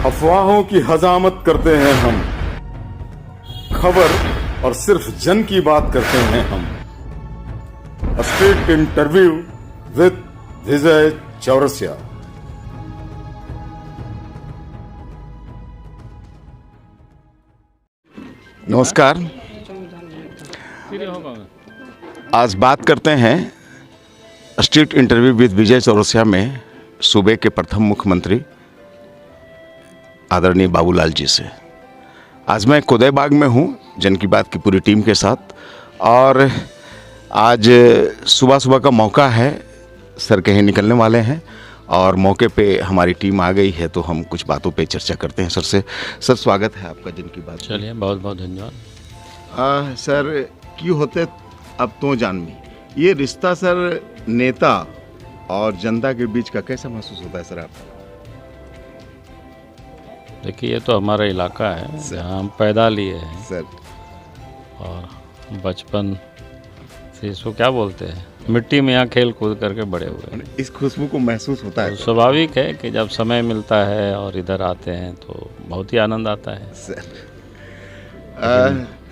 अफवाहों की हजामत करते हैं हम, खबर और सिर्फ जन की बात करते हैं हम। स्ट्रीट इंटरव्यू विद विजय चौरसिया। नमस्कार। आज बात करते हैं स्ट्रीट इंटरव्यू विद विजय चौरसिया में सूबे के प्रथम मुख्यमंत्री आदरणीय बाबूलाल जी से। आज मैं कोदय बाग में हूँ जन की बात की पूरी टीम के साथ, और आज सुबह सुबह का मौका है, सर कहीं निकलने वाले हैं और मौके पे हमारी टीम आ गई है, तो हम कुछ बातों पे चर्चा करते हैं सर से। सर स्वागत है आपका जन की बात। चलिए, बहुत बहुत धन्यवाद। सर क्यों होते अब तो जानवी ये रिश्ता सर नेता और जनता के बीच का कैसा महसूस होता है सर आपको? देखिए, ये तो हमारा इलाका है जहाँ हम पैदा लिए हैं सर, और बचपन से इसको क्या बोलते हैं, मिट्टी में यहाँ खेल कूद करके बड़े हुए हैं। इस खुशबू को महसूस होता है तो स्वाभाविक है कि जब समय मिलता है और इधर आते हैं तो बहुत ही आनंद आता है सर।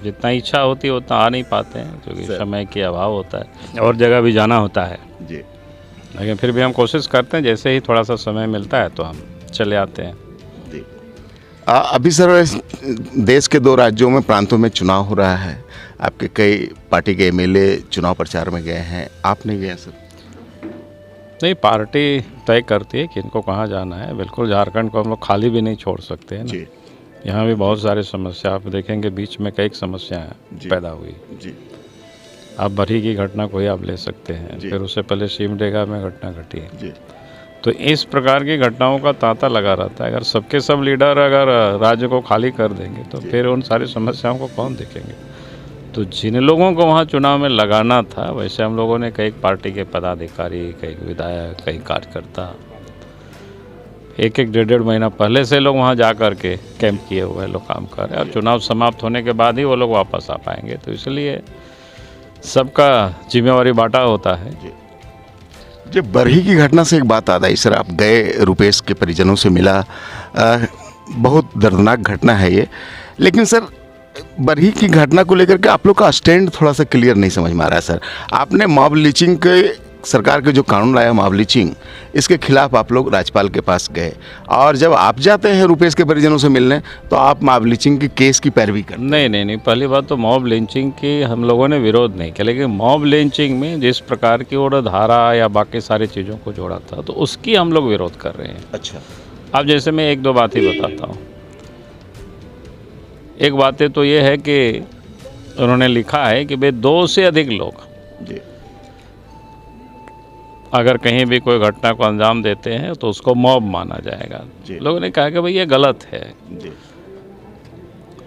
जितना इच्छा होती है उतना आ नहीं पाते हैं, क्योंकि समय के अभाव होता है और जगह भी जाना होता है जी। लेकिन फिर भी हम कोशिश करते हैं, जैसे ही थोड़ा सा समय मिलता है तो हम चले आते हैं। अभी सर देश के 2 राज्यों में प्रांतों में चुनाव हो रहा है, आपके कई पार्टी के एमएलए चुनाव प्रचार में गए हैं, आप नहीं गए सर? नहीं, पार्टी तय करती है कि इनको कहाँ जाना है। बिल्कुल झारखंड को हम लोग खाली भी नहीं छोड़ सकते हैं ना। यहाँ भी बहुत सारी समस्या आप देखेंगे, बीच में कई समस्याएं पैदा हुई जी। आप बरही की घटना को ही आप ले सकते हैं, फिर उससे पहले सिमडेगा में घटना घटी है। तो इस प्रकार की घटनाओं का तांता लगा रहता है। अगर सबके सब लीडर अगर राज्य को खाली कर देंगे तो फिर उन सारी समस्याओं को कौन देखेंगे। तो जिन लोगों को वहाँ चुनाव में लगाना था, वैसे हम लोगों ने कई पार्टी के पदाधिकारी, कई विधायक, कई कार्यकर्ता एक 1.5 महीना पहले से लोग वहाँ जा कर के कैंप किए हुए लोग काम कर रहे हैं, और चुनाव समाप्त होने के बाद ही वो लोग वापस आ पाएंगे। तो इसलिए सबका जिम्मेवारी बांटा होता है। जब बरही की घटना से एक बात याद आई सर, आप गए, रुपेश के परिजनों से मिला, बहुत दर्दनाक घटना है ये, लेकिन सर बरही की घटना को लेकर के आप लोग का स्टैंड थोड़ा सा क्लियर नहीं समझ में आ रहा है सर। आपने मॉब लिंचिंग के, सरकार के जो कानून लाया मॉब लिंचिंग, इसके खिलाफ आप लोग राज्यपाल के पास गए, और जब आप जाते हैं रुपेश के परिजनों से मिलने तो आप मॉब लिंचिंग के केस की पैरवी करते हैं। नहीं, पहली बात तो मॉब लिंचिंग की हम लोगों ने विरोध नहीं किया, लेकिन मॉब लिंचिंग में जिस प्रकार की और धारा या बाकी सारी चीज़ों को जोड़ा था, तो उसकी हम लोग विरोध कर रहे हैं। अच्छा। अब जैसे मैं 1-2 बात ही बताता हूँ। एक बातें तो ये है कि उन्होंने लिखा है कि भाई 2 से अधिक लोग जी अगर कहीं भी कोई घटना को अंजाम देते हैं तो उसको मॉब माना जाएगा। लोगों ने कहा कि भाई ये गलत है जी।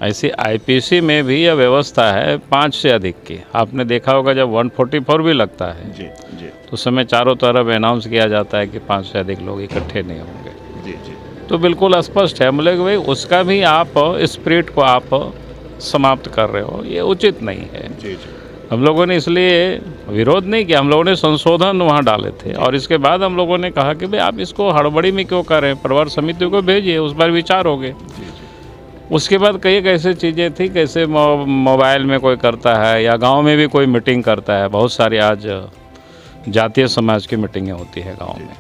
ऐसी आईपीसी में भी यह व्यवस्था है 5 से अधिक की। आपने देखा होगा जब 144 भी लगता है जी जी, तो उस समय चारों तरफ अनाउंस किया जाता है कि 5 से अधिक लोग इकट्ठे नहीं होंगे। जी जी। तो बिल्कुल स्पष्ट है, बोले कि भाई उसका भी आप स्पिरिट को आप समाप्त कर रहे हो, ये उचित नहीं है। जी जी। हम लोगों ने इसलिए विरोध नहीं किया, हम लोगों ने संशोधन वहाँ डाले थे, और इसके बाद हम लोगों ने कहा कि भाई आप इसको हड़बड़ी में क्यों कर रहे हैं, परिवार समिति को भेजिए, उस पर विचार होगे। उसके बाद कई ऐसी चीज़ें थी, कैसे मोबाइल में कोई करता है या गांव में भी कोई मीटिंग करता है। बहुत सारी आज जातीय समाज की मीटिंगें होती है गांव में,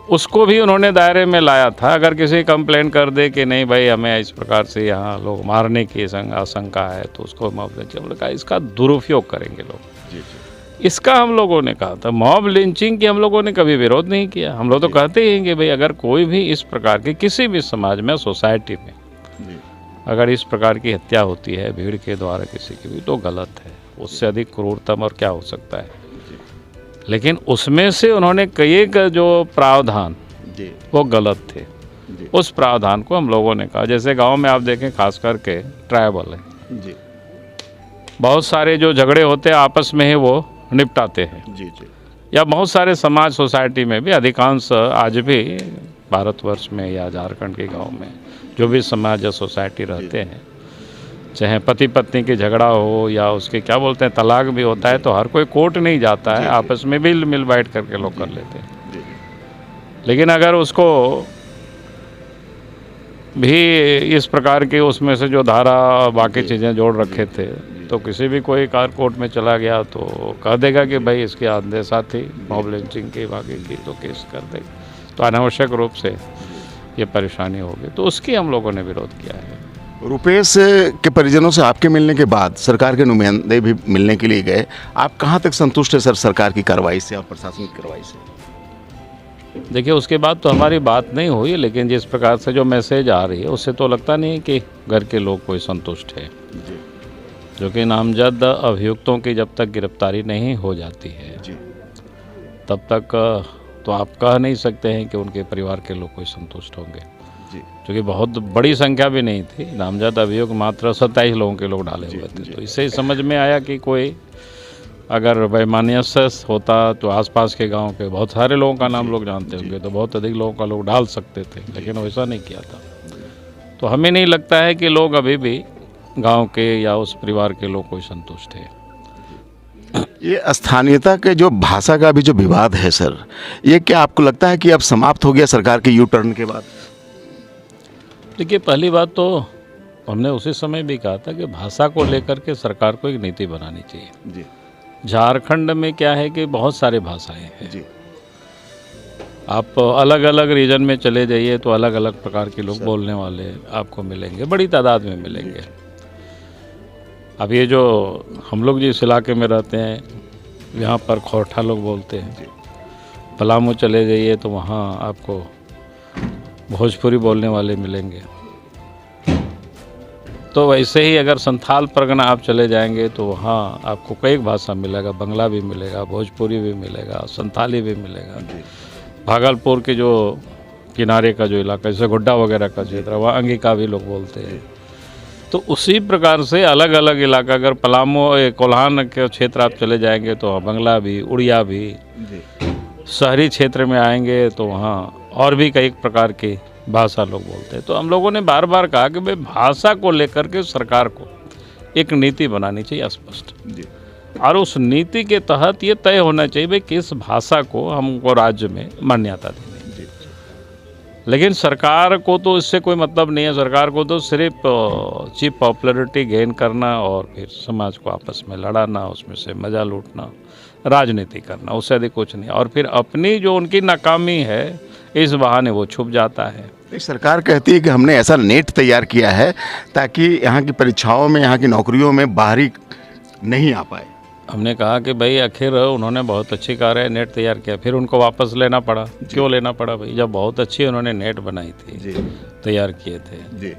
उसको भी उन्होंने दायरे में लाया था। अगर किसी कंप्लेन कर दे कि नहीं भाई हमें इस प्रकार से यहाँ लोग मारने की आशंका है, तो उसको मॉब लिंचिंग का इसका दुरुपयोग करेंगे लोग। इसका हम लोगों ने कहा था। मॉब लिंचिंग की हम लोगों ने कभी विरोध नहीं किया। हम लोग तो कहते ही हैं कि भाई अगर कोई भी इस प्रकार की किसी भी समाज में, सोसाइटी में अगर इस प्रकार की हत्या होती है भीड़ के द्वारा किसी की भी, तो गलत है। उससे अधिक क्रूरतम और क्या हो सकता है। लेकिन उसमें से उन्होंने कई का जो प्रावधान वो गलत थे, उस प्रावधान को हम लोगों ने कहा। जैसे गांव में आप देखें, खास करके ट्राइबल है, बहुत सारे जो झगड़े होते हैं आपस में ही वो निपटाते हैं। या बहुत सारे समाज, सोसाइटी में भी, अधिकांश आज भी भारतवर्ष में या झारखंड के गांव में जो भी समाज या सोसाइटी रहते हैं, चाहे पति पत्नी की झगड़ा हो या उसके क्या बोलते हैं तलाक भी होता है, तो हर कोई कोर्ट नहीं जाता है, आपस में भी मिल बैठ करके लोग कर लेते हैं। लेकिन अगर उसको भी इस प्रकार के उसमें से जो धारा बाकी चीज़ें जोड़ रखे थे, तो किसी भी कोई कार कोर्ट में चला गया तो कह देगा कि भाई इसके आदेशा थी मॉब लिंचिंग की बाकी की, तो केस कर देगा। तो अनावश्यक रूप से ये परेशानी होगी, तो उसकी हम लोगों ने विरोध किया है। रुपेश के परिजनों से आपके मिलने के बाद सरकार के नुमाइंदे भी मिलने के लिए गए, आप कहाँ तक संतुष्ट है सर सरकार की कार्रवाई से और प्रशासनिक कार्रवाई से? देखिए, उसके बाद तो हमारी बात नहीं हुई, लेकिन जिस प्रकार से जो मैसेज आ रही है उससे तो लगता नहीं कि घर के लोग कोई संतुष्ट है, जो कि नामजद अभियुक्तों की जब तक गिरफ्तारी नहीं हो जाती है तब तक तो आप कह नहीं सकते हैं कि उनके परिवार के लोग कोई संतुष्ट होंगे, क्योंकि बहुत बड़ी संख्या भी नहीं थी। नामजद अभियुक्त मात्र 27 लोगों के लोग डाले हुए थे। तो इससे ही समझ में आया कि कोई अगर बेमानियत होता तो आसपास के गांव के बहुत सारे लोगों का नाम लोग जानते होंगे, तो बहुत अधिक लोगों का लोग डाल सकते थे, लेकिन वैसा नहीं किया था। तो हमें नहीं लगता है कि लोग अभी भी गांव के या उस परिवार के लोग कोई संतुष्ट है। ये स्थानीयता के जो भाषा का भी जो विवाद है सर, ये क्या आपको लगता है कि अब समाप्त हो गया सरकार के यू टर्न के बाद? देखिए, पहली बात तो हमने उसी समय भी कहा था कि भाषा को लेकर के सरकार को एक नीति बनानी चाहिए। झारखंड में क्या है कि बहुत सारे भाषाएं हैं। आप अलग अलग रीजन में चले जाइए तो अलग अलग प्रकार के लोग बोलने वाले आपको मिलेंगे, बड़ी तादाद में मिलेंगे। अब ये जो हम लोग जिस इलाके में रहते हैं यहाँ पर खोरठा लोग बोलते हैं, पलामू चले जाइए तो वहाँ आपको भोजपुरी बोलने वाले मिलेंगे। तो वैसे ही अगर संथाल परगना आप चले जाएंगे तो वहाँ आपको कई भाषा मिलेगा, बंगला भी मिलेगा, भोजपुरी भी मिलेगा, संथाली भी मिलेगा। भागलपुर के जो किनारे का जो इलाका जैसे गुड्डा वगैरह का क्षेत्र, वहाँ अंगिका भी लोग बोलते हैं। तो उसी प्रकार से अलग अलग इलाका, अगर पलामू कोल्हान के क्षेत्र आप चले जाएंगे तो वहाँ बंगला भी, उड़िया भी, शहरी क्षेत्र में आएंगे तो वहाँ और भी कई प्रकार की भाषा लोग बोलते हैं। तो हम लोगों ने बार बार कहा कि भाई भाषा को लेकर के सरकार को एक नीति बनानी चाहिए स्पष्ट, और उस नीति के तहत ये तय होना चाहिए भाई किस भाषा को हमको राज्य में मान्यता देनी है। लेकिन सरकार को तो इससे कोई मतलब नहीं है। सरकार को तो सिर्फ चीप पॉपुलैरिटी गेन करना और फिर समाज को आपस में लड़ाना, उसमें से मजा लूटना, राजनीति करना, उससे अधिक कुछ नहीं। और फिर अपनी जो उनकी नाकामी है इस बहाने वो छुप जाता है। सरकार कहती है कि हमने ऐसा नेट तैयार किया है ताकि यहाँ की परीक्षाओं में, यहाँ की नौकरियों में बाहरी नहीं आ पाए। हमने कहा कि भाई आखिर उन्होंने बहुत अच्छी कार्य नेट तैयार किया, फिर उनको वापस लेना पड़ा। क्यों लेना पड़ा भाई, जब बहुत अच्छी उन्होंने नेट बनाई थी, तैयार किए थे।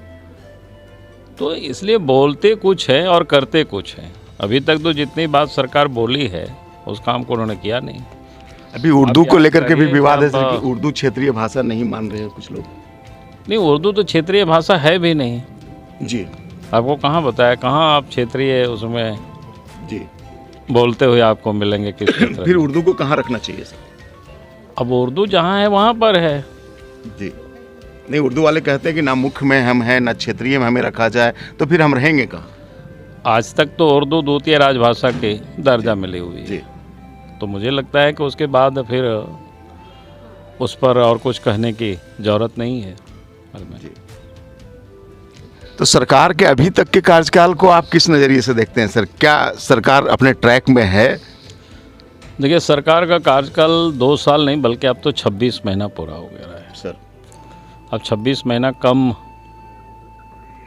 तो इसलिए बोलते कुछ है और करते कुछ है। अभी तक तो जितनी बात सरकार बोली है उस काम को उन्होंने किया नहीं। अभी उर्दू को लेकर के भी विवाद है सर कि उर्दू क्षेत्रीय भाषा नहीं मान रहे हैं कुछ लोग। नहीं, उर्दू तो क्षेत्रीय भाषा है भी नहीं जी। आपको कहाँ बताया, कहाँ आप क्षेत्रीय उसमें जी बोलते हुए आपको मिलेंगे किस क्षेत्र? फिर उर्दू को कहाँ रखना चाहिए सर? अब उर्दू जहाँ है वहाँ पर है जी। नहीं, उर्दू वाले कहते हैं कि ना मुख्य में हम हैं ना क्षेत्रीय में हमें रखा जाए, तो फिर हम रहेंगे कहाँ? आज तक तो उर्दू द्वितीय राजभाषा के दर्जा मिली हुई है। तो मुझे लगता है कि उसके बाद फिर उस पर और कुछ कहने की ज़रूरत नहीं है। तो सरकार के अभी तक के कार्यकाल को आप किस नज़रिए से देखते हैं सर? क्या सरकार अपने ट्रैक में है? देखिए, सरकार का कार्यकाल 2 साल नहीं बल्कि अब तो 26 महीना पूरा हो गया है सर। अब 26 महीना कम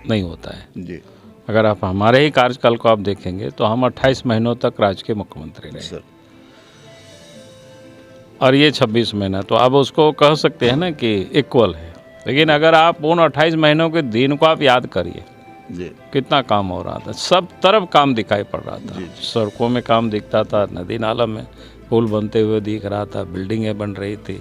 नहीं होता है जी। अगर आप हमारे ही कार्यकाल को आप देखेंगे तो हम 28 महीनों तक राज्य के मुख्यमंत्री रहे सर, और ये 26 महीना, तो अब उसको कह सकते हैं ना कि इक्वल है। लेकिन अगर आप उन 28 महीनों के दिन को आप याद करिए कितना काम हो रहा था, सब तरफ काम दिखाई पड़ रहा था। सड़कों में काम दिखता था, नदी नाला में पुल बनते हुए दिख रहा था, बिल्डिंगें बन रही थी,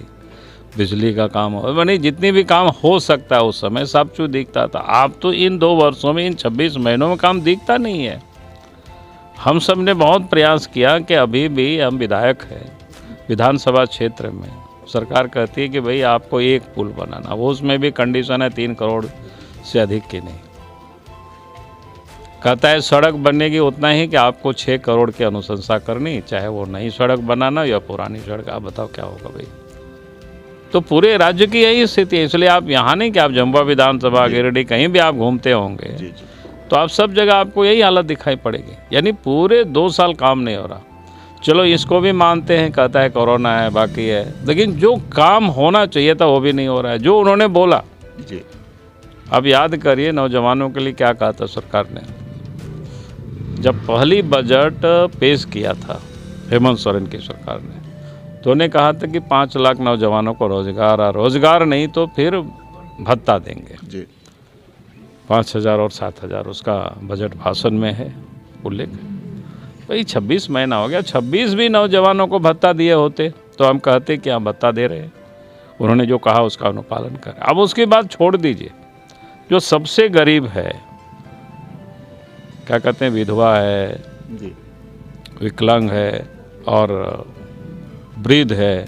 बिजली का काम हो, यानी जितनी भी काम हो सकता है उस समय सब कुछ दिखता था। आप तो इन 2 वर्षों में, इन 26 महीनों में काम दिखता नहीं है। हम सब ने बहुत प्रयास किया कि अभी भी हम विधायक हैं विधानसभा क्षेत्र में, सरकार कहती है कि भाई आपको एक पुल बनाना, वो उसमें भी कंडीशन है 3 करोड़ से अधिक की नहीं। कहता है सड़क बनेगी उतना ही कि आपको 6 करोड़ की अनुशंसा करनी, चाहे वो नई सड़क बनाना या पुरानी सड़क। आप बताओ क्या होगा भाई? तो पूरे राज्य की यही स्थिति है। इसलिए आप यहाँ नहीं कि आप जम्बा विधानसभा गिरिडीह कहीं भी आप घूमते होंगे जी जी तो आप सब जगह आपको यही हालत दिखाई पड़ेगी। यानी पूरे 2 साल काम नहीं हो रहा। चलो इसको भी मानते हैं, कहता है कोरोना है बाकी है, लेकिन जो काम होना चाहिए था वो भी नहीं हो रहा है। जो उन्होंने बोला, जी अब याद करिए नौजवानों के लिए क्या कहा था सरकार ने। जब पहली बजट पेश किया था हेमंत सोरेन की सरकार ने, तो उन्हें कहा था कि 5 लाख नौजवानों को रोजगार, और रोजगार नहीं तो फिर भत्ता देंगे जी 5,000 और 7,000, उसका बजट भाषण में है उल्लेख। भाई 26 महीना हो गया, 26 भी नौजवानों को भत्ता दिए होते तो हम कहते कि हम भत्ता दे रहे हैं। उन्होंने जो कहा उसका अनुपालन करें। अब उसकी बात छोड़ दीजिए, जो सबसे गरीब है, क्या कहते हैं, विधवा है, जी विकलांग है और वृद्ध है,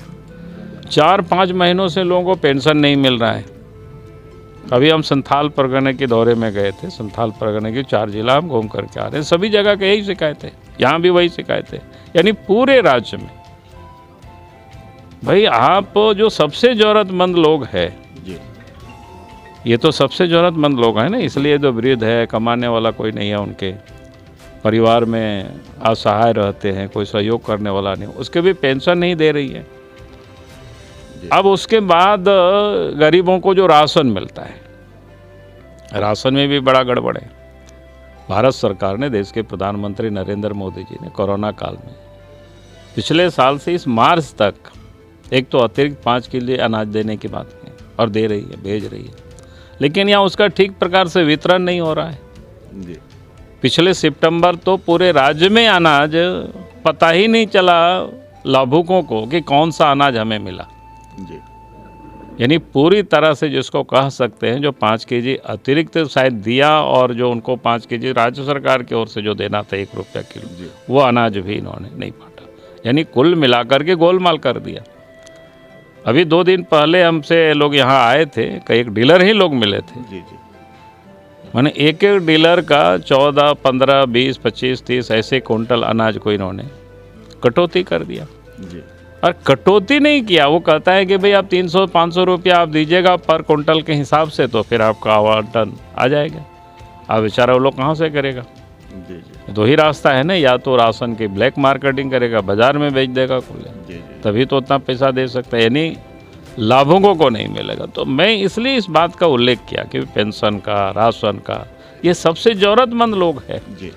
4-5 महीनों से लोगों को पेंशन नहीं मिल रहा है। अभी हम संथाल परगने के दौरे में गए थे। संथाल परगने की 4 जिला हम घूम करके आ रहे हैं, सभी जगह के यही शिकायत है, यहाँ भी वही शिकायत है। यानी पूरे राज्य में भाई आप जो सबसे ज़रूरतमंद लोग हैं, जी ये तो सबसे ज़रूरतमंद लोग हैं ना, इसलिए जो वृद्ध है, कमाने वाला कोई नहीं है, उनके परिवार में असहाय रहते हैं, कोई सहयोग करने वाला नहीं, उसके भी पेंशन नहीं दे रही है। अब उसके बाद गरीबों को जो राशन मिलता है, राशन में भी बड़ा गड़बड़ है। भारत सरकार ने, देश के प्रधानमंत्री नरेंद्र मोदी जी ने कोरोना काल में पिछले साल से इस मार्च तक एक तो अतिरिक्त 5 किलो अनाज देने की बात की और दे रही है, भेज रही है, लेकिन यहाँ उसका ठीक प्रकार से वितरण नहीं हो रहा है। जी पिछले सितंबर तो पूरे राज्य में अनाज पता ही नहीं चला लाभुकों को कि कौन सा अनाज हमें मिला। जी यानी पूरी तरह से जिसको कह सकते हैं, जो 5 केजी अतिरिक्त शायद दिया और जो उनको 5 केजी राज्य सरकार की ओर से जो देना था 1 रुपया किलो, वो अनाज भी इन्होंने नहीं बांटा। यानी कुल मिलाकर के गोलमाल कर दिया। अभी 2 दिन पहले हमसे लोग यहाँ आए थे, कई एक डीलर ही लोग मिले थे। जी जी माने एक डीलर का 14, 15, 20, 25, 30 ऐसे कुंटल अनाज को इन्होंने कटौती कर दिया। जी और कटौती नहीं किया, वो कहता है कि भाई आप 300-500 रुपया आप दीजिएगा पर कुंटल के हिसाब से, तो फिर आपका आवंटन आ जाएगा। अब बेचारा वो लोग कहाँ से करेगा? जी जी 2 ही रास्ता है ना, या तो राशन की ब्लैक मार्केटिंग करेगा, बाजार में बेच देगा खुले, जी जी तभी तो उतना पैसा दे सकता है। यानी लाभुकों को नहीं मिलेगा। तो मैं इसलिए इस बात का उल्लेख किया कि पेंशन का, राशन का, ये सबसे ज़रूरतमंद लोग हैं। जी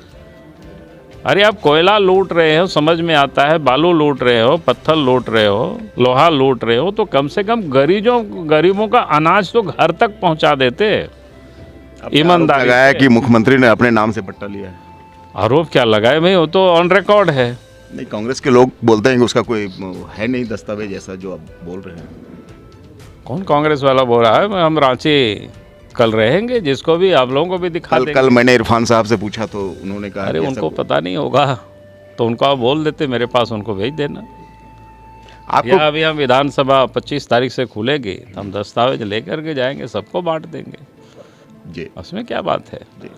अरे आप कोयला लूट रहे हो, समझ में आता है, बालू लूट रहे हो, पत्थर लूट रहे हो, लोहा लूट रहे हो, तो कम से कम गरीबों का अनाज तो घर तक पहुंचा देते। ईमानदारी लगाया से। कि मुख्यमंत्री ने अपने नाम से पट्टा लिया है। आरोप क्या लगाए भाई, वो तो ऑन रिकॉर्ड है। नहीं, कांग्रेस के लोग बोलते हैं कि उसका कोई है नहीं दस्तावेज ऐसा जो आप बोल रहे हैं। कौन कांग्रेस वाला बोल रहा है? हम रांची कल रहेंगे, जिसको भी आप लोगों को भी दिखा देंगे। कल मैंने इरफान साहब से पूछा तो उन्होंने कहा अरे कि उनको ऐसा पता नहीं होगा तो उनको आप बोल देते मेरे पास, उनको भेज देना। आपको या अभी हम विधानसभा 25 तारीख से खुलेगी, तो हम दस्तावेज लेकर के जाएंगे, सबको बांट देंगे। जी उसमें क्या बात है? जी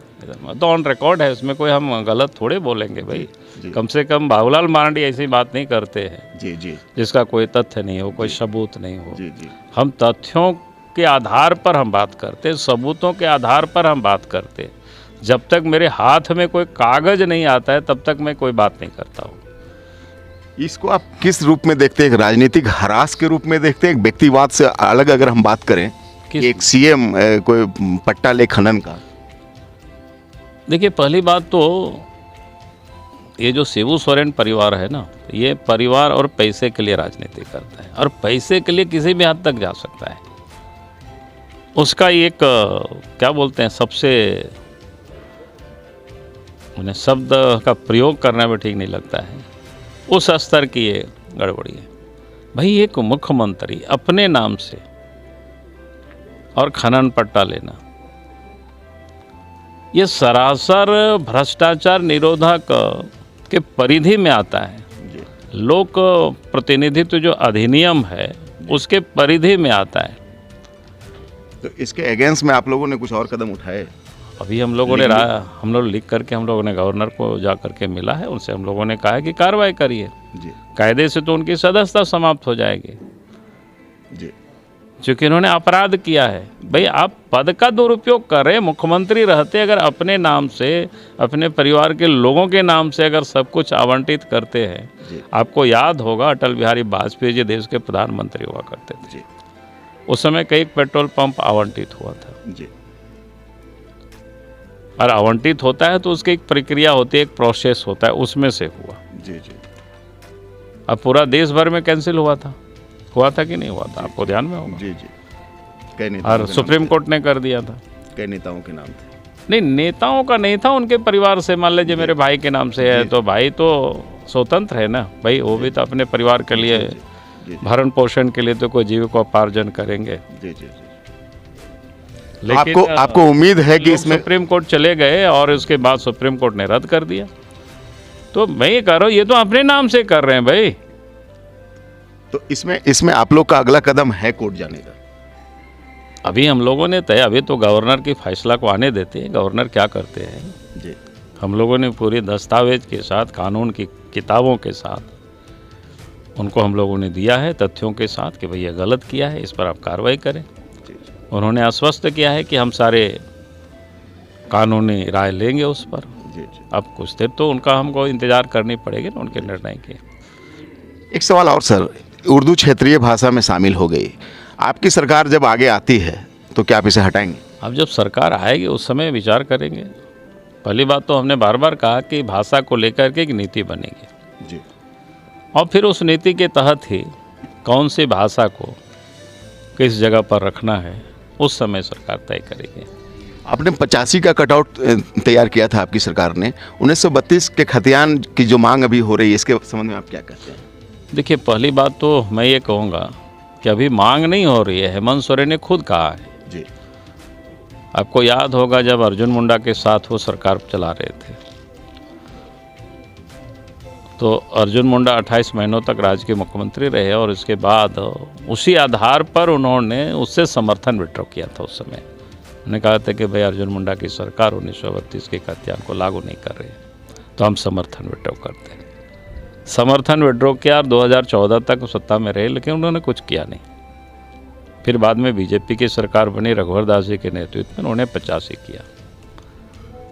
तो ऑन रिकॉर्ड है, उसमें कोई हम गलत थोड़े बोलेंगे भाई। जी कम से कम बाबूलाल मरांडी ऐसी बात नहीं करते हैं जी जी जिसका कोई तथ्य नहीं हो, कोई सबूत नहीं हो। जी जी हम तथ्यों के आधार पर हम बात करते, सबूतों के आधार पर हम बात करते। जब तक मेरे हाथ में कोई कागज नहीं आता है तब तक मैं कोई बात नहीं करता हूँ। इसको आप किस रूप में देखते हैं? एक राजनीतिक हरास के रूप में देखते हैं? एक व्यक्तिवाद से अलग अगर हम बात करें कि एक सीएम कोई पट्टा ले खनन का। देखिए, पहली बात तो ये जो शिबू सोरेन परिवार है ना, ये परिवार और पैसे के लिए राजनीति करता है, और पैसे के लिए किसी भी हद तक जा सकता है। उसका एक क्या बोलते हैं, सबसे उन्हें शब्द का प्रयोग करना भी ठीक नहीं लगता है, उस स्तर की ये गड़बड़ी है। भाई एक मुख्यमंत्री अपने नाम से और खनन पट्टा लेना, ये सरासर भ्रष्टाचार निरोधक के परिधि में आता है। लोक प्रतिनिधित्व जो अधिनियम है उसके परिधि में आता है। तो इसके अगेंस्ट में आप लोगों ने कुछ और कदम उठाए? अभी हम लोग लिख करके हम लोगों ने गवर्नर को जा करके मिला है, उनसे हम लोगों ने कहा है कि कार्रवाई करिए। जी कायदे से तो उनकी सदस्यता समाप्त हो जाएगी। जी क्योंकि इन्होंने अपराध किया है। भाई आप पद का दुरुपयोग कर रहे हैं, मुख्यमंत्री रहते अगर अपने नाम से, अपने परिवार के लोगों के नाम से अगर सब कुछ आवंटित करते हैं। आपको याद होगा अटल बिहारी वाजपेयी जी देश के प्रधानमंत्री हुआ करते थे, उस समय कई पेट्रोल पंप आवंटित हुआ था जी। और आवंटित होता है तो उसकी एक प्रक्रिया होती है, एक प्रोसेस होता है, उसमें से हुआ। जी जी। अब पूरा देश भर में कैंसिल हुआ था कि नहीं हुआ था, आपको ध्यान में होगा। जी जी। कई नेताओं और के सुप्रीम नाम कोर्ट ने कर दिया था। थे। कई नेताओं के नाम थे। नहीं, नेताओं का नहीं था, उनके परिवार से। मान लीजिए मेरे भाई के नाम से है तो भाई तो स्वतंत्र है ना भाई, वो भी तो अपने परिवार के लिए भरण पोषण के लिए तो कोई जीविकोपार्जन करेंगे। जी जी जी। लेकिन आपको उम्मीद है कि लोग इसमें सुप्रीम कोर्ट चले गए और उसके बाद सुप्रीम कोर्ट ने रद्द कर दिया। तो मैं ये कह रहा हूँ, ये तो अपने नाम से कर रहे हैं भाई। तो इसमें आप लोग का अगला कदम है कोर्ट जाने का? अभी हम लोगों ने तय, अभी तो गवर्नर की फैसला को आने देते हैं, गवर्नर क्या करते हैं। जी। हम लोगों ने पूरी दस्तावेज के साथ, कानून की किताबों के साथ उनको हम लोगों ने दिया है, तथ्यों के साथ कि भाई ये गलत किया है, इस पर आप कार्रवाई करें। उन्होंने आश्वस्त किया है कि हम सारे कानूनी राय लेंगे उस पर। जी जी। अब कुछ देर तो उनका हमको इंतज़ार करनी पड़ेगी ना उनके निर्णय के। एक सवाल और सर, उर्दू क्षेत्रीय भाषा में शामिल हो गई, आपकी सरकार जब आगे आती है तो क्या आप इसे हटाएंगे? अब जब सरकार आएगी उस समय विचार करेंगे। पहली बात तो हमने बार बार कहा कि भाषा को लेकर के एक नीति बनेगी जी। और फिर उस नीति के तहत ही कौन सी भाषा को किस जगह पर रखना है उस समय सरकार तय करेगी। आपने 85 का कटआउट तैयार किया था आपकी सरकार ने, 1932 के खतियान की जो मांग अभी हो रही है, इसके संबंध में आप क्या कहते हैं? देखिए, पहली बात तो मैं ये कहूँगा कि अभी मांग नहीं हो रही है, हेमंत सोरेन ने खुद कहा है जी। आपको याद होगा जब अर्जुन मुंडा के साथ वो सरकार चला रहे थे तो अर्जुन मुंडा 28 महीनों तक राज्य के मुख्यमंत्री रहे और इसके बाद उसी आधार पर उन्होंने उससे समर्थन विड्रॉ किया था। उस समय उन्होंने कहा था कि भाई अर्जुन मुंडा की सरकार 1932 के खतियान को लागू नहीं कर रही है, तो हम समर्थन विड्रॉ करते हैं। समर्थन विड्रॉ किया और 2014 तक सत्ता में रहे, लेकिन उन्होंने कुछ किया नहीं। फिर बाद में बीजेपी की सरकार बनी, रघुवर दास जी के नेतृत्व में उन्होंने 85 किया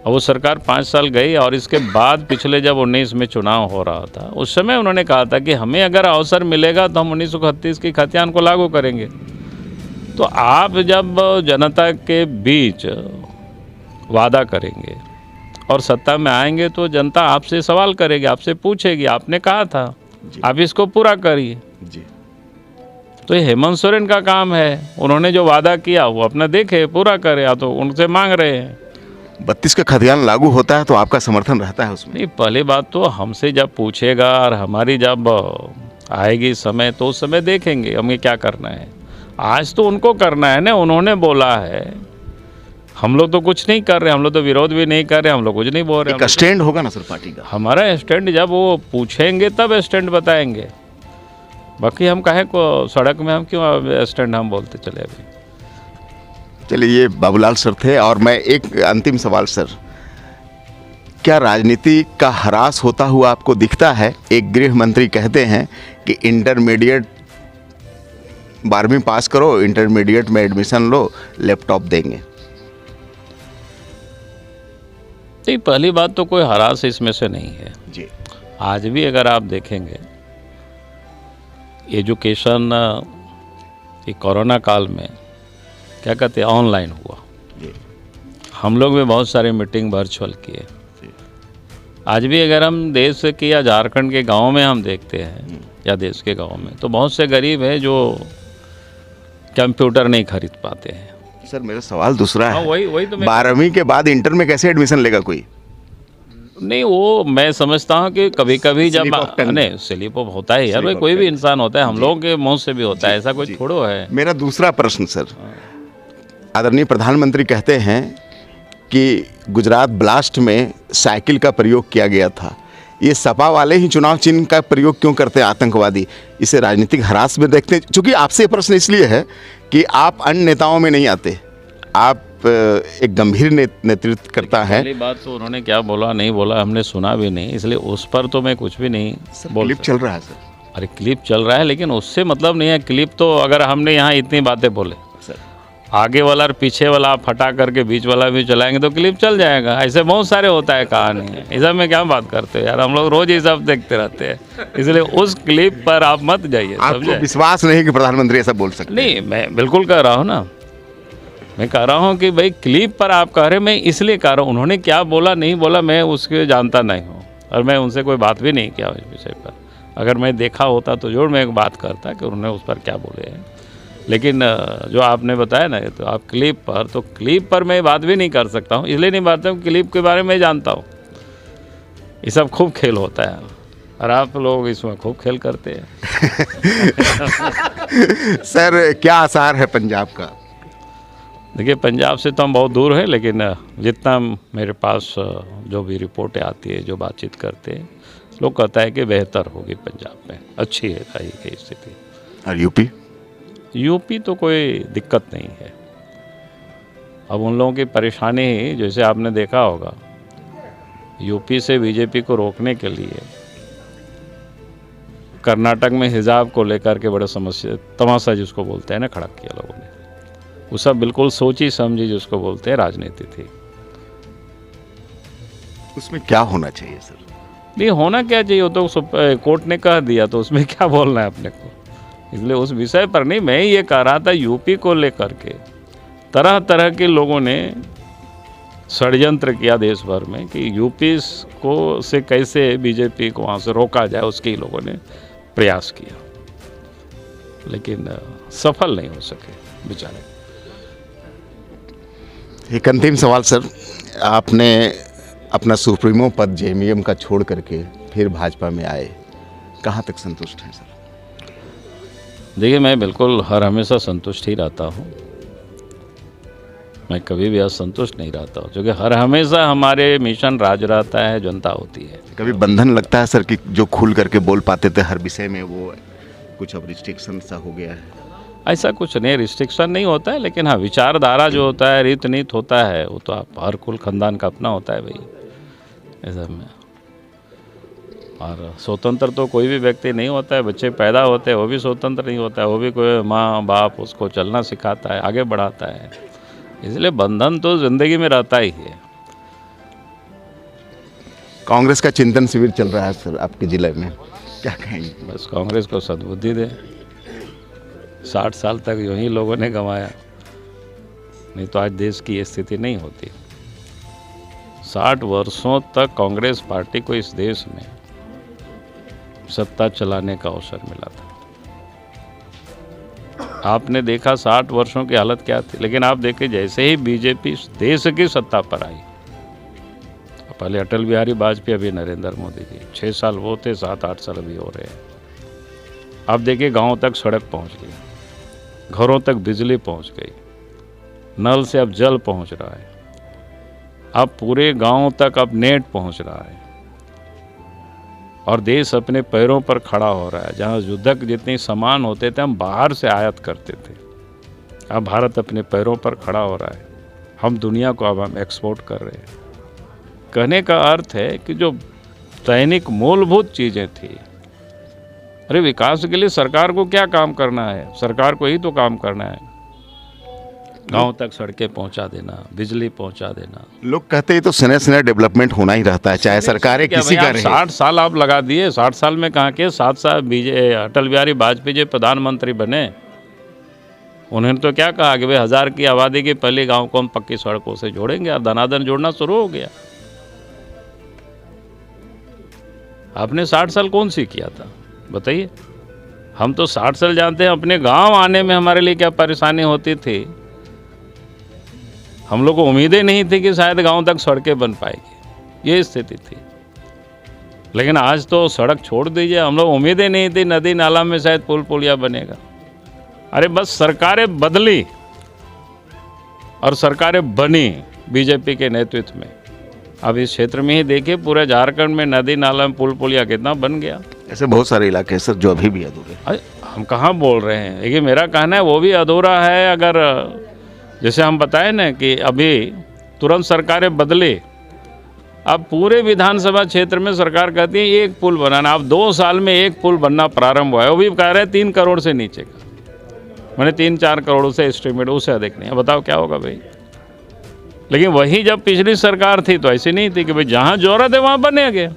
और वो सरकार 5 साल गई। और इसके बाद पिछले जब 19 में चुनाव हो रहा था उस समय उन्होंने कहा था कि हमें अगर अवसर मिलेगा तो हम 1931 की खतियान को लागू करेंगे। तो आप जब जनता के बीच वादा करेंगे और सत्ता में आएंगे तो जनता आपसे सवाल करेगी, आपसे पूछेगी, आपने कहा था, आप इसको पूरा करिए जी। तो ये हेमंत सोरेन का काम है, उन्होंने जो वादा किया वो अपना देखे, पूरा करे। या तो उनसे मांग रहे हैं 32 का खतियान लागू होता है तो आपका समर्थन रहता है उसमें? नहीं, पहली बात तो हमसे जब पूछेगा और हमारी जब आएगी समय तो उस समय देखेंगे हमें क्या करना है। आज तो उनको करना है ना, उन्होंने बोला है। हम लोग तो कुछ नहीं कर रहे, हम लोग तो विरोध भी नहीं कर रहे, हम लोग कुछ नहीं बोल रहे। एक स्टैंड होगा ना सर पार्टी का? हमारा स्टैंड जब वो पूछेंगे तब स्टैंड बताएंगे। बाकी हम कहें को सड़क में हम क्यों स्टैंड हम बोलते चले अभी। चलिए, ये बाबूलाल सर थे। और मैं एक अंतिम सवाल सर, क्या राजनीति का ह्रास होता हुआ आपको दिखता है? एक गृह मंत्री कहते हैं कि इंटरमीडिएट 12वीं पास करो, इंटरमीडिएट में एडमिशन लो, लैपटॉप देंगे। नहीं, पहली बात तो कोई हरास इसमें से नहीं है जी। आज भी अगर आप देखेंगे एजुकेशन ये कोरोना काल में क्या कहते हैं ऑनलाइन हुआ जी। हम लोग भी बहुत सारी मीटिंग वर्चुअल किए। आज भी अगर हम देश के या झारखंड के गांव में हम देखते हैं या देश के गांव में तो बहुत से गरीब हैं जो कंप्यूटर नहीं खरीद पाते हैं। सर मेरा सवाल दूसरा है, वही तो 12वीं के बाद इंटर में कैसे एडमिशन लेगा कोई? नहीं, वो मैं समझता हूँ कि कभी कभी जब नहीं स्लिप ऑफ होता है यार, भाई कोई भी इंसान होता है, हम लोगों के मुंह से भी होता है, ऐसा कोई थोड़ो है। मेरा दूसरा प्रश्न सर, आदरणीय प्रधानमंत्री कहते हैं कि गुजरात ब्लास्ट में साइकिल का प्रयोग किया गया था। ये सपा वाले ही चुनाव चिन्ह का प्रयोग क्यों करते हैं आतंकवादी? इसे राजनीतिक हरास में देखते हैं। चूँकि आपसे प्रश्न इसलिए है कि आप अन्य नेताओं में नहीं आते, आप एक गंभीर नेतृत्व करता है। पहली बात तो उन्होंने क्या बोला नहीं बोला हमने सुना भी नहीं, इसलिए उस पर तो मैं कुछ भी नहीं बोल क्लिप चल रहा है सर। अरे क्लिप चल रहा है, लेकिन उससे मतलब नहीं है। क्लिप तो अगर हमने यहाँ इतनी बातें बोले, आगे वाला और पीछे वाला आप हटा करके बीच वाला भी चलाएंगे तो क्लिप चल जाएगा। ऐसे बहुत सारे होता है कहानी है। इस सब में क्या बात करते हो यार, हम लोग रोज ये सब देखते रहते हैं, इसलिए उस क्लिप पर आप मत जाइए। आपको विश्वास नहीं कि प्रधानमंत्री ऐसा बोल सकते? नहीं, मैं बिल्कुल कह रहा हूँ ना, मैं कह रहा हूँ कि भाई क्लिप पर आप कह रहे, मैं इसलिए कह रहा हूँ उन्होंने क्या बोला नहीं बोला मैं उसके जानता नहीं हूँ, और मैं उनसे कोई बात भी नहीं किया उस विषय पर। अगर मैं देखा होता तो जरूर मैं एक बात करता कि उन्होंने उस पर क्या बोले हैं। लेकिन जो आपने बताया ना, तो आप क्लिप पर मैं बात भी नहीं कर सकता हूँ, इसलिए नहीं बात हूँ। क्लिप के बारे में जानता हूँ, ये सब खूब खेल होता है और आप लोग इसमें खूब खेल करते हैं। सर क्या आसार है पंजाब का? देखिए, पंजाब से तो हम बहुत दूर हैं, लेकिन जितना मेरे पास जो भी रिपोर्टें आती है, जो बातचीत करते हैं, लोग कहता है कि बेहतर होगी पंजाब में, अच्छी है रहेगी स्थिति। और यूपी तो कोई दिक्कत नहीं है। अब उन लोगों की परेशानी ही, जैसे आपने देखा होगा, यूपी से बीजेपी को रोकने के लिए कर्नाटक में हिजाब को लेकर के बड़े समस्या, तमाशा जिसको बोलते हैं ना, खड़ा किया लोगों ने। वो सब बिल्कुल सोची समझी जिसको बोलते हैं राजनीति थी। उसमें क्या होना चाहिए सर? नहीं होना क्या चाहिए, वो तो कोर्ट ने कह दिया, तो उसमें क्या बोलना है अपने को। इसलिए उस विषय पर नहीं, मैं ये कह रहा था यूपी को लेकर के तरह तरह के लोगों ने षड्यंत्र किया देश भर में कि यूपी को से कैसे बीजेपी को वहाँ से रोका जाए, उसके ही लोगों ने प्रयास किया, लेकिन सफल नहीं हो सके बेचारे। एक अंतिम सवाल सर, आपने अपना सुप्रीमो पद जेएमएम का छोड़ करके फिर भाजपा में आए, कहाँ तक संतुष्ट हैं सर? देखिए, मैं बिल्कुल हर हमेशा संतुष्ट ही रहता हूँ, मैं कभी भी असंतुष्ट नहीं रहता हूँ, क्योंकि हर हमेशा हमारे मिशन राज रहता है, जनता होती है। कभी बंधन लगता है सर कि जो खुल करके बोल पाते थे हर विषय में, वो कुछ अब रिस्ट्रिक्शन सा हो गया है? ऐसा कुछ नहीं, रिस्ट्रिक्शन नहीं होता है, लेकिन हाँ विचारधारा जो होता है, रीत नीत होता है, वो तो आप हर कुल खानदान का अपना होता है भाई, ऐसा में। और स्वतंत्र तो कोई भी व्यक्ति नहीं होता है, बच्चे पैदा होते हैं वो भी स्वतंत्र नहीं होता है, वो भी कोई माँ बाप उसको चलना सिखाता है, आगे बढ़ाता है, इसलिए बंधन तो ज़िंदगी में रहता ही है। कांग्रेस का चिंतन शिविर चल रहा है सर आपके ज़िले में, क्या कहेंगे? बस कांग्रेस को सद्बुद्धि दे, 60 साल तक यूँ ही लोगों ने गंवाया, नहीं तो आज देश की ये स्थिति नहीं होती। 60 वर्षों तक कांग्रेस पार्टी को इस देश में सत्ता चलाने का अवसर मिला था। आपने देखा 60 वर्षों की हालत क्या थी, लेकिन आप देखें जैसे ही बीजेपी देश की सत्ता पर आई, पहले अटल बिहारी वाजपेयी, अभी नरेंद्र मोदी जी, 6 साल वो थे, 7-8 साल अभी हो रहे हैं। अब देखिए गांव तक सड़क पहुंच गई, घरों तक बिजली पहुंच गई, नल से अब जल पहुंच रहा है, अब पूरे गांव तक अब नेट पहुंच रहा है, और देश अपने पैरों पर खड़ा हो रहा है। जहां युद्धक जितने सामान होते थे हम बाहर से आयात करते थे, अब भारत अपने पैरों पर खड़ा हो रहा है, हम दुनिया को अब हम एक्सपोर्ट कर रहे हैं। कहने का अर्थ है कि जो दैनिक मूलभूत चीज़ें थी, अरे विकास के लिए सरकार को क्या काम करना है, सरकार को ही तो काम करना है, गांव तक सड़कें पहुंचा देना, बिजली पहुंचा देना। लोग कहते हैं तो स्नेह डेवलपमेंट होना ही रहता है, चाहे सरकार किसी का रहे। 60 साल आप लगा दिए, 60 साल में कहाँ के 7 साल अटल बिहारी वाजपेयी जी प्रधानमंत्री बने, उन्होंने तो क्या कहा कि भाई 1000 की आबादी के पहले गांव को हम पक्की सड़कों से जोड़ेंगे, और धनाधन जोड़ना शुरू हो गया। आपने 60 साल कौन सी किया था बताइए? हम तो 60 साल जानते हैं, अपने गांव आने में हमारे लिए क्या परेशानी होती थी, हम लोग को उम्मीदें नहीं थी कि शायद गांव तक सड़कें बन पाएगी, ये स्थिति थी। लेकिन आज तो सड़क छोड़ दीजिए, हम लोग उम्मीदें नहीं थी नदी नाला में शायद पुल पुलिया बनेगा। अरे बस सरकारें बदली और सरकारें बनी बीजेपी के नेतृत्व में। अब इस क्षेत्र में ही देखिए, पूरे झारखंड में नदी नाला में पुल पुलिया कितना बन गया। ऐसे बहुत सारे इलाके हैं सर जो अभी भी अधूरे। अरे हम कहाँ बोल रहे हैं, देखिए मेरा कहना है वो भी अधूरा है। अगर जैसे हम बताएं ना कि अभी तुरंत सरकारें बदले अब पूरे विधानसभा क्षेत्र में सरकार कहती है एक पुल बनाना, अब 2 साल में एक पुल बनना प्रारंभ हुआ है, वो भी कह रहे हैं 3 करोड़ से नीचे का, मैंने 3-4 करोड़ से एस्टिमेट, उससे अधिक नहीं है। बताओ क्या होगा भाई। लेकिन वही जब पिछली सरकार थी तो ऐसी नहीं थी कि भाई जहाँ जरूरत है वहाँ बने गए।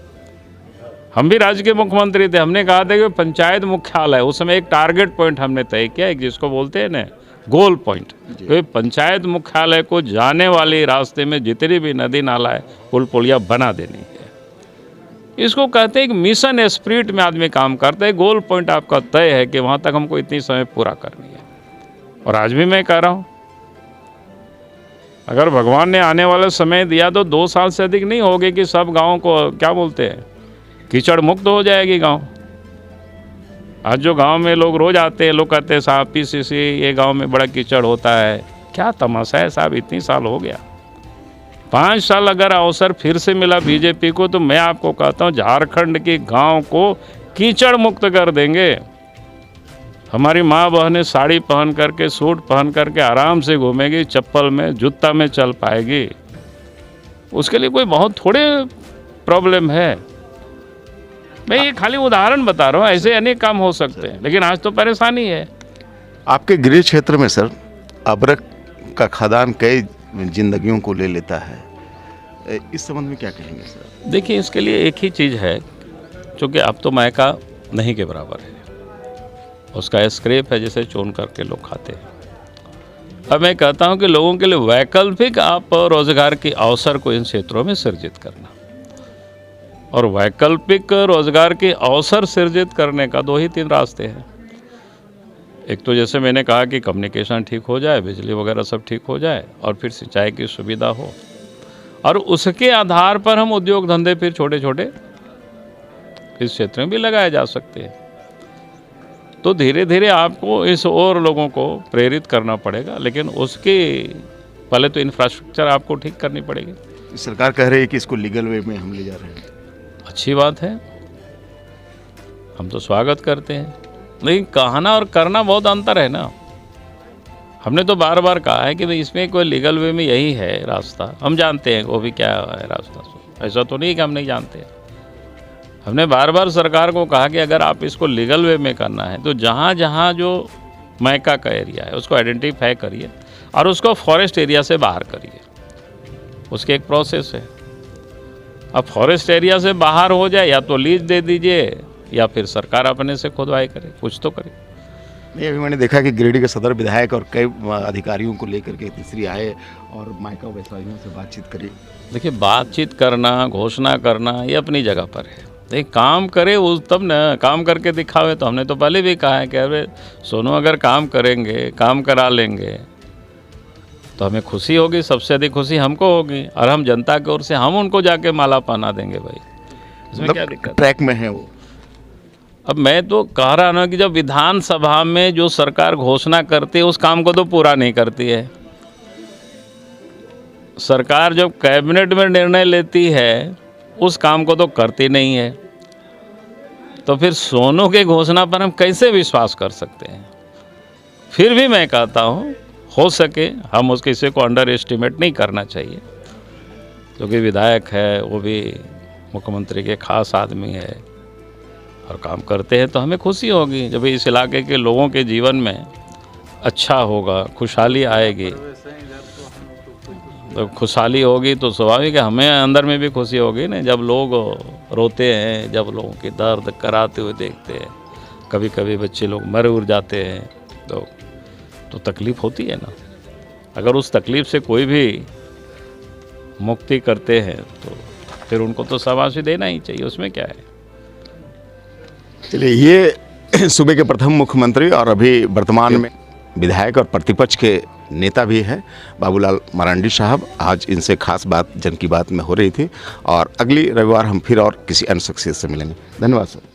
हम भी राज्य के मुख्यमंत्री थे, हमने कहा था कि पंचायत मुख्यालय, उस समय एक टारगेट पॉइंट हमने तय किया, एक जिसको बोलते हैं ना गोल पॉइंट, तो पंचायत मुख्यालय को जाने वाले रास्ते में जितनी भी नदी नाला है पुल पुलिया बना देनी है। इसको कहते हैं कि मिशन स्पिरिट में आदमी काम करता है। गोल पॉइंट आपका तय है कि वहाँ तक हमको इतनी समय पूरा करनी है। और आज भी मैं कह रहा हूँ, अगर भगवान ने आने वाला समय दिया तो 2 साल से अधिक नहीं होगी कि सब गाँव को क्या बोलते हैं कीचड़ मुक्त हो जाएगी गांव। आज जो गांव में लोग रोज आते हैं, लोग कहते हैं साहब पीसीसी ये गांव में बड़ा कीचड़ होता है। क्या तमाशा है साहब, इतनी साल हो गया। 5 साल अगर अवसर फिर से मिला बीजेपी को तो मैं आपको कहता हूँ झारखंड के गांव को कीचड़ मुक्त कर देंगे। हमारी माँ बहनें साड़ी पहन करके सूट पहन करके आराम से घूमेगी, चप्पल में जूता में चल पाएगी। उसके लिए कोई बहुत थोड़े प्रॉब्लम है। मैं ये खाली उदाहरण बता रहा हूँ, ऐसे अनेक काम हो सकते हैं, लेकिन आज तो परेशानी है। आपके गृह क्षेत्र में सर अबरक का खदान कई जिंदगियों को ले लेता है, इस संबंध में क्या कहेंगे सर? देखिए, इसके लिए एक ही चीज़ है, चूँकि अब तो मायका नहीं के बराबर है, उसका स्क्रैप है जिसे चून करके लोग खाते हैं। अब मैं कहता हूँ कि लोगों के लिए वैकल्पिक आप रोजगार के अवसर को इन क्षेत्रों में सृजित करना, और वैकल्पिक रोजगार के अवसर सृजित करने का 2 ही 3 रास्ते हैं। एक तो जैसे मैंने कहा कि कम्युनिकेशन ठीक हो जाए, बिजली वगैरह सब ठीक हो जाए, और फिर सिंचाई की सुविधा हो, और उसके आधार पर हम उद्योग धंधे फिर छोटे छोटे इस क्षेत्र में भी लगाए जा सकते हैं। तो धीरे धीरे आपको इस और लोगों को प्रेरित करना पड़ेगा, लेकिन उसके पहले तो इंफ्रास्ट्रक्चर आपको ठीक करनी पड़ेगी। सरकार कह रही है कि इसको लीगल वे में हम ले जा रहे हैं। अच्छी बात है, हम तो स्वागत करते हैं, लेकिन कहना और करना बहुत अंतर है ना। हमने तो बार बार कहा है कि भाई इसमें कोई लीगल वे में यही है रास्ता, हम जानते हैं वो भी क्या है रास्ता। ऐसा तो नहीं कि हम नहीं जानते। हमने बार बार सरकार को कहा कि अगर आप इसको लीगल वे में करना है तो जहाँ जहाँ जो मायका का एरिया है उसको आइडेंटिफाई करिए और उसको फॉरेस्ट एरिया से बाहर करिए। उसकी एक प्रोसेस है। अब फॉरेस्ट एरिया से बाहर हो जाए, या तो लीज दे दीजिए या फिर सरकार अपने से खुदवाई करे, कुछ तो करे। नहीं, अभी मैंने देखा कि गिरिडीह के सदर विधायक और कई अधिकारियों को लेकर के तीसरी आए और मायका व्यवसायियों से बातचीत करी। देखिए, बातचीत करना, घोषणा करना ये अपनी जगह पर है, एक काम करे उस तब न काम करके दिखावे। तो हमने तो पहले भी कहा है कि अरे सोनू अगर काम करेंगे, काम करा लेंगे तो हमें खुशी होगी, सबसे अधिक खुशी हमको होगी, और हम जनता की ओर से हम उनको जाके माला पहना देंगे भाई। इसमें क्या दिक्कत? ट्रैक में है वो। अब मैं तो कह रहा हूँ कि जब विधानसभा में जो सरकार घोषणा करती है उस काम को तो पूरा नहीं करती है। सरकार जब कैबिनेट में निर्णय लेती है उस काम को तो करती नहीं है, तो फिर सोनू के घोषणा पर हम कैसे विश्वास कर सकते हैं? फिर भी मैं कहता हूँ हो सके हम उस किसी को अंडर एस्टिमेट नहीं करना चाहिए, क्योंकि विधायक है, वो भी मुख्यमंत्री के खास आदमी है और काम करते हैं, तो हमें खुशी होगी जब इस इलाके के लोगों के जीवन में अच्छा होगा, खुशहाली आएगी। तो खुशहाली होगी तो स्वाभाविक है हमें अंदर में भी खुशी होगी ना। जब लोग रोते हैं, जब लोगों की दर्द कराते हुए देखते हैं, कभी कभी बच्चे लोग मर उड़ जाते हैं, तो तकलीफ़ होती है ना। अगर उस तकलीफ़ से कोई भी मुक्ति करते हैं तो फिर उनको तो शाबाशी देना ही चाहिए, उसमें क्या है। चलिए, ये सूबे के प्रथम मुख्यमंत्री और अभी वर्तमान में विधायक और प्रतिपक्ष के नेता भी हैं बाबूलाल मरांडी साहब। आज इनसे खास बात जन की बात में हो रही थी, और अगली रविवार हम फिर और किसी अन्य शख्सियत से मिलेंगे। धन्यवाद सर।